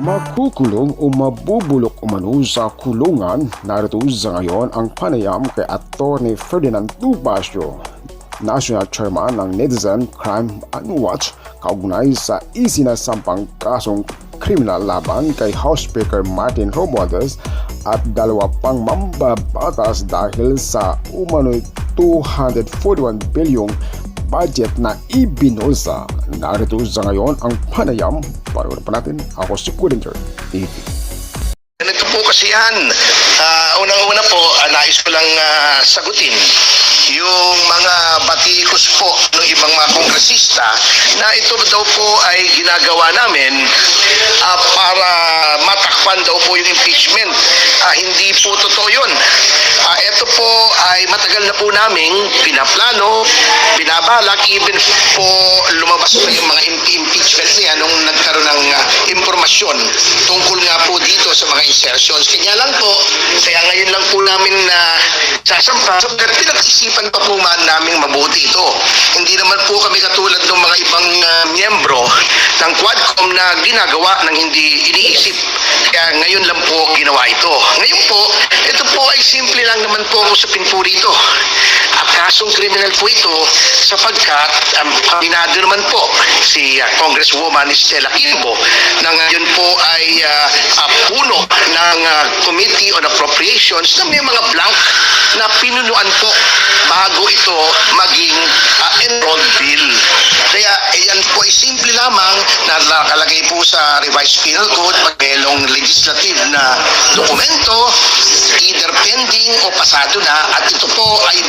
Makukulong o mabubulok umano sa kulungan, narito sa ngayon ang panayam kay Atty. Ferdinand Topacio, National Chairman ng Netizen Crime Watch, kaugnay sa isinasampang kasong kriminal laban kay House Speaker Martin Romualdez at dalawa pang mambabatas dahil sa umano'y 241 bilyong budget na ibinulsa. Narito sa ngayon ang panayam. Panoorin pa natin. Ako si Quinter TV. Ganito po kasi yan. Unang-una po, nais ko lang sagutin yung mga batikos po ng ibang mga kongresista na ito daw po ay ginagawa namin para matakpan daw po yung impeachment. Hindi po totoo yun. Ito po ay matagal na po naming pinaplano, binabalak, even po lumabas pa yung mga impeachment niya nung nagkaroon ng impormasyon tungkol nga po dito sa mga insertions. Kanya lang po, kaya ngayon lang po namin na sasampa, pinag-isipan pa po man namin mabuti ito. Hindi naman po kami katulad ng mga ibang miyembro ng Quadcom na ginagawa ng hindi iniisip. Kaya ngayon lang po ginawa ito. Ngayon po, ito po ay simple lang naman po ang usapin po rito. Kasong kriminal po ito sapagkat aminado naman po si Congresswoman Stella Kimbo na ngayon po ay puno ng Committee on Appropriations na may mga blank na pinunuan po bago ito maging enrolled bill. Kaya yan po ay simple lamang na nakalagay po sa Revised Penal Code pagmelong legislative na dokumento, either pending o pasado na, at ito po ay